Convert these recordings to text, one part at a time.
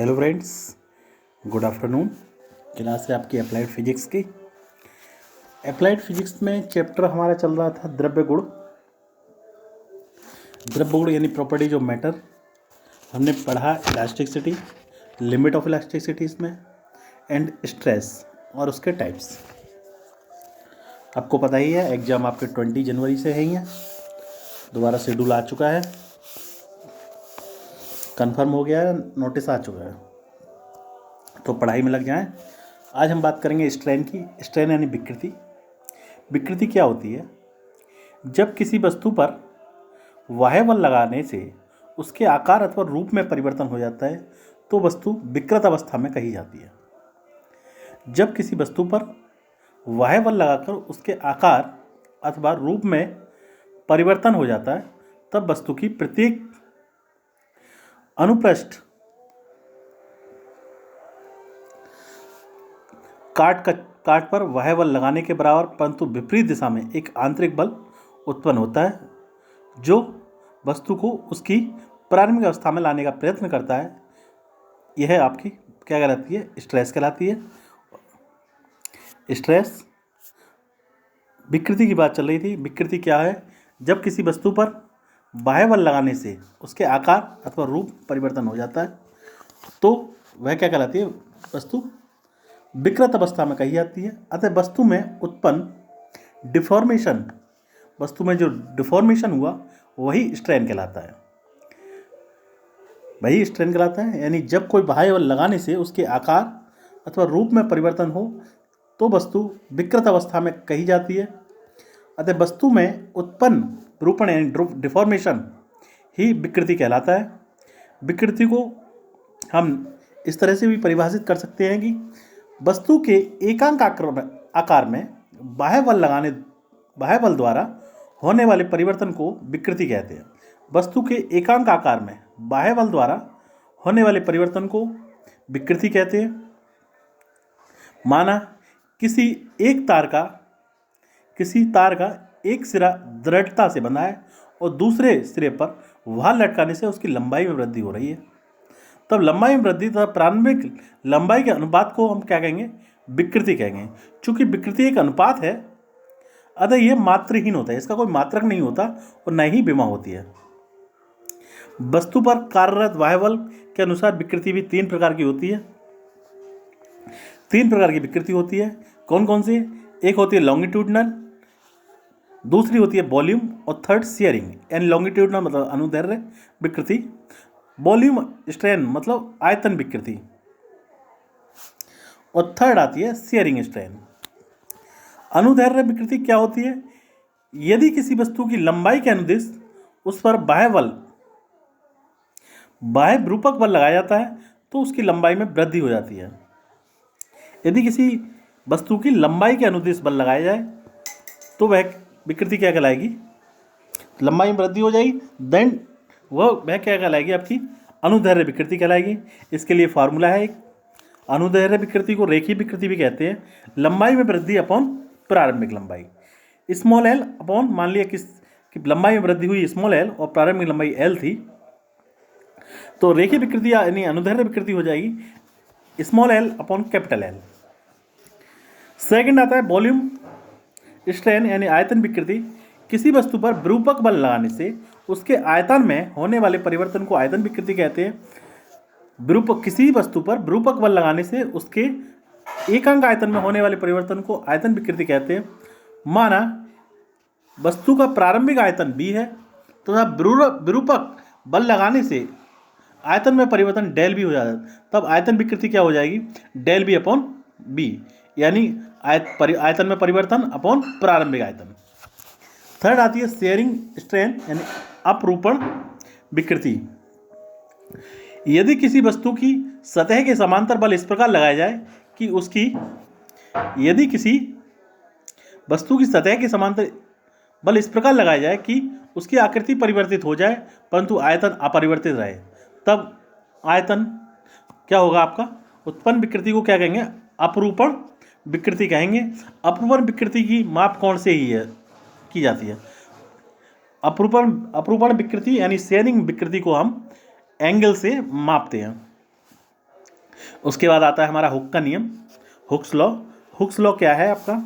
Hello friends, good afternoon. Class है आपकी applied physics की। अप्लाइड फिजिक्स में चैप्टर हमारा चल रहा था द्रव्य गुण। द्रव्य गुण यानी प्रॉपर्टीज ऑफ मैटर। हमने पढ़ा इलास्टिसिटी, लिमिट ऑफ इलास्टिसिटी इसमें, एंड स्ट्रेस और उसके टाइप्स। आपको पता ही है एग्ज़ाम आपके 20 जनवरी से है ही है। दोबारा शेड्यूल आ चुका है, कंफर्म हो गया है, नोटिस आ चुका है, तो पढ़ाई में लग जाएं। आज हम बात करेंगे स्ट्रेन की। स्ट्रेन यानी विकृति। विकृति क्या होती है? जब किसी वस्तु पर बाह्य बल लगाने से उसके आकार अथवा रूप में परिवर्तन हो जाता है तो वस्तु विकृत अवस्था में कही जाती है। जब किसी वस्तु पर बाह्य बल लगाकर उसके आकार अथवा रूप में परिवर्तन हो जाता है तब वस्तु की प्रत्येक अनुप्रस्थ काट पर बाह्य बल लगाने के बराबर परंतु विपरीत दिशा में एक आंतरिक बल उत्पन्न होता है जो वस्तु को उसकी प्रारंभिक अवस्था में लाने का प्रयत्न करता है। यह आपकी क्या कहलाती है? स्ट्रेस कहलाती है। स्ट्रेस। विकृति की बात चल रही थी। विकृति क्या है? जब किसी वस्तु पर बाह्य बल लगाने से उसके आकार अथवा रूप परिवर्तन हो जाता है तो वह क्या कहलाती है? वस्तु विकृत अवस्था में कही जाती है। अतः वस्तु में उत्पन्न डिफॉर्मेशन, वस्तु में जो डिफॉर्मेशन हुआ वही स्ट्रेन कहलाता है। वही स्ट्रेन कहलाता है। यानी जब कोई बाह्य बल लगाने से उसके आकार अथवा रूप में परिवर्तन हो तो वस्तु विकृत अवस्था में कही जाती है। अतः वस्तु में उत्पन्न विरूपण यानी डिफॉर्मेशन ही विकृति कहलाता है। विकृति को हम इस तरह से भी परिभाषित कर सकते हैं कि वस्तु के एकांक आकार में बाह्य बल द्वारा होने वाले परिवर्तन को विकृति कहते हैं। वस्तु के एकांक आकार में बाह्य बल द्वारा होने वाले परिवर्तन को विकृति कहते हैं। माना किसी तार का एक सिरा दृढ़ता से बंधा है और दूसरे सिरे पर वाल लटकाने से उसकी लंबाई में वृद्धि हो रही है, तब लंबाई में वृद्धि तथा प्रारंभिक लंबाई के अनुपात को हम क्या कहेंगे? विकृति कहेंगे। चूंकि विकृति एक अनुपात है अतः यह मात्रहीन होता है, इसका कोई मात्रक नहीं होता और न ही विमा होती है। वस्तु पर कार्यरत बाह्य बल के अनुसार विकृति भी 3 प्रकार की होती है। 3 प्रकार की विकृति होती है। कौन कौन सी? एक होती है लॉन्गिट्यूडनल, दूसरी होती है वॉल्यूम और थर्ड शेयरिंग। यानी लॉन्गिट्यूडनल मतलब अनुदैर्ध्य विकृति, वॉल्यूम स्ट्रेन मतलब आयतन विकृति, और थर्ड आती है शेयरिंग स्ट्रेन। अनुदैर्ध्य विकृति क्या होती है? यदि किसी वस्तु की लंबाई के अनुदिश उस पर बाह्य विरूपक बल लगाया जाता है तो उसकी लंबाई में वृद्धि हो जाती है। यदि किसी वस्तु की लंबाई के अनुदिश बल लगाया जाए तो वह विकृति क्या कहलाएगी? लंबाई में वृद्धि हो जाएगी, देन वह क्या कहलाएगी? आपकी अनुदैर्ध्य विकृति कहलाएगी। इसके लिए फार्मूला है एक। अनुदैर्ध्य विकृति को रेखीय विकृति भी कहते हैं। लंबाई में वृद्धि अपॉन प्रारंभिक लंबाई, स्मॉल एल अपॉन, मान लिया कि लंबाई में वृद्धि हुई स्मॉल एल और प्रारंभिक लंबाई एल थी, तो रेखीय विकृति यानी अनुदैर्ध्य विकृति हो जाएगी small L upon capital L. Second आता है वॉल्यूम स्ट्रेन यानी आयतन विकृति। किसी वस्तु पर विरूपक बल लगाने से उसके आयतन में होने वाले परिवर्तन को आयतन विकृति कहते हैं। किसी वस्तु पर विरूपक बल लगाने से उसके एकांक आयतन में होने वाले परिवर्तन को आयतन विकृति कहते हैं। माना वस्तु का प्रारंभिक आयतन b है तथा विरूपक बल लगाने से आयतन में परिवर्तन डेल बी हो जाता है, तब आयतन विकृति क्या हो जाएगी? डेल बी अपॉन बी, यानी आयतन में परिवर्तन अपॉन प्रारंभिक आयतन। थर्ड आती है शेयरिंग स्ट्रेन यानी अपरूपण विकृति। यदि किसी वस्तु की सतह के समांतर बल इस प्रकार लगाया जाए कि उसकी आकृति परिवर्तित हो जाए परंतु आयतन अपरिवर्तित रहे, तब आयतन क्या होगा आपका? उत्पन्न विकृति को क्या कहेंगे? अपरूपण विकृति कहेंगे। अपरूपण विकृति की माप कौन से की जाती है? अपरूपण विकृति यानी शेयरिंग विकृति को हम एंगल से मापते हैं। उसके बाद आता है हमारा हुक का नियम, हुक्स लॉ। हुक्स लॉ क्या है आपका?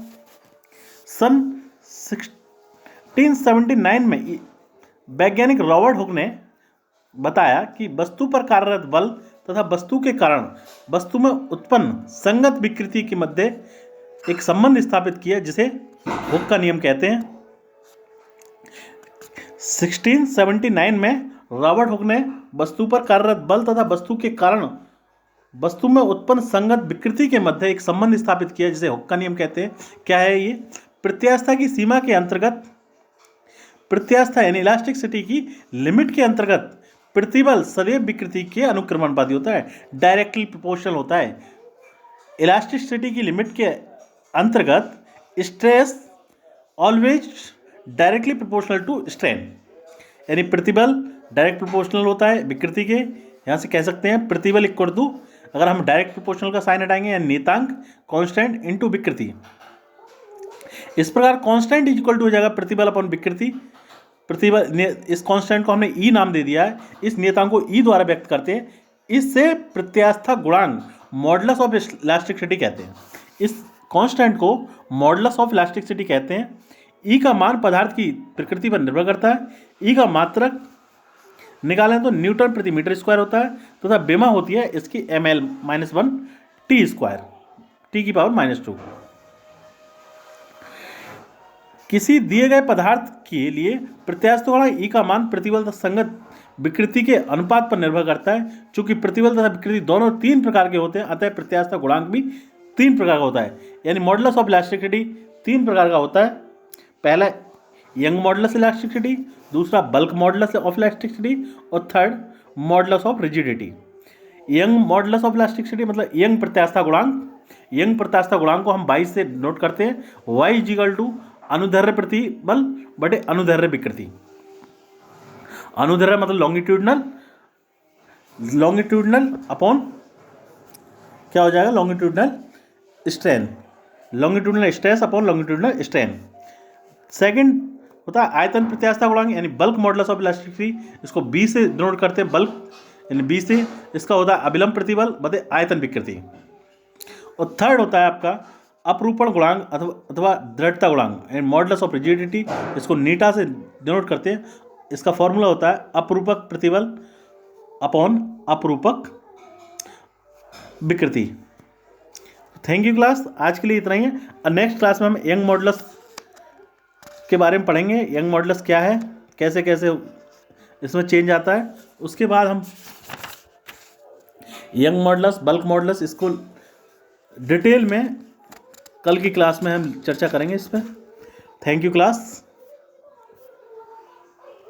सन 1679 में वैज्ञानिक रॉबर्ट हुक ने बताया कि वस्तु पर कार्यरत बल तथा वस्तु के कारण वस्तु में उत्पन्न संगत विकृति के मध्य एक संबंध स्थापित किया, जिसे हुक का नियम कहते हैं। 1679 में रॉबर्ट हुक ने वस्तु पर कार्यरत बल तथा वस्तु के कारण वस्तु में उत्पन्न संगत विकृति के मध्य एक संबंध स्थापित किया, जिसे हुक का नियम कहते हैं। क्या है ये? प्रत्यास्थता की सीमा के अंतर्गत, प्रत्यास्थता यानी इलास्टिसिटी की लिमिट के अंतर्गत प्रतिबल सदैव विकृति के अनुक्रमणवादी होता है, डायरेक्टली प्रोपोर्शनल होता है। इलास्टिसिटी की लिमिट के अंतर्गत stress always directly proportional to strain, यानी प्रतिबल डायरेक्ट प्रोपोर्शनल होता है विकृति के। यहाँ से कह सकते हैं प्रतिबल इक्वल टू, अगर हम डायरेक्ट प्रोपोर्शनल का साइन हटाएंगे, यानी नियतांक कांस्टेंट इनटू विकृति। इस प्रकार कांस्टेंट इज इक्वल टू हो जाएगा प्रतिबल अपन विकृति। प्रतिबल, इस कांस्टेंट को हमने ई नाम दे दिया है, इस नियतांक को ई द्वारा व्यक्त करते हैं। इससे प्रत्यास्था गुणांक मॉडुलस ऑफ इलास्टिसिटी कहते हैं। इस कांस्टेंट को मॉडुलस ऑफ इलास्टिसिटी कहते हैं। ई का मान पदार्थ की प्रकृति पर निर्भर करता है। ई का मात्रक निकालें तो न्यूटन प्रति मीटर स्क्वायर होता है, तथा बेमा होती है इसकी ml-1 टी स्क्वायर, टी की पावर -2। किसी दिए गए पदार्थ के लिए प्रत्यास्थ गुणांक ई का मान प्रतिबल तथा संगत विकृति के अनुपात पर निर्भर करता है। चूंकि प्रतिबल तथा विकृति दोनों 3 प्रकार के होते हैं, अतः प्रत्यास्थ गुणांक भी 3 प्रकार का होता है, यानी मॉडुलस ऑफ इलास्टिसिटी 3 प्रकार का होता है। पहला यंग मॉडुलस इलास्टिसिटी, दूसरा बल्क मॉडुलस ऑफ इलास्टिसिटी, और third modulus of rigidity. Young modulus of elasticity मतलब यंग प्रत्यास्था गुणांक। यंग प्रत्यास्था गुणांक को हम 22 से नोट करते हैं। y इक्वल टू अनुदैर्ध्य प्रतिबल बटे अनुदैर्ध्य विकृति। अनुदैर्ध्य मतलब लॉन्गिट्यूडनल अपॉन क्या हो जाएगा? Longitudinal strain, longitudinal stress upon longitudinal strain. Second होता है आयतन प्रत्यास्था गुणांक, यानी बल्क मॉडुलस ऑफ इलास्टिसिटी। इसको b से डिनोट करते हैं, बल्क यानी b से। इसका होता है अभिलंब प्रतिबल बटे आयतन विकृति। और थर्ड होता है आपका अपरूपण गुणांक अथवा दृढ़ता गुणांक, यानी मॉडुलस ऑफ रिजिडिटी। इसको नीटा से डिनोट करते हैं। इसका फॉर्मूला होता है अपरूपक प्रतिबल अपॉन अपरूपक विकृति। थैंक यू क्लास, आज के लिए इतना ही है। नेक्स्ट क्लास में हम यंग मॉडुलस के बारे में पढ़ेंगे। यंग मॉडुलस क्या है, कैसे कैसे इसमें चेंज आता है। उसके बाद हम यंग मॉडुलस, बल्क मॉडुलस, इसको डिटेल में कल की क्लास में हम चर्चा करेंगे इस पर। Thank you class.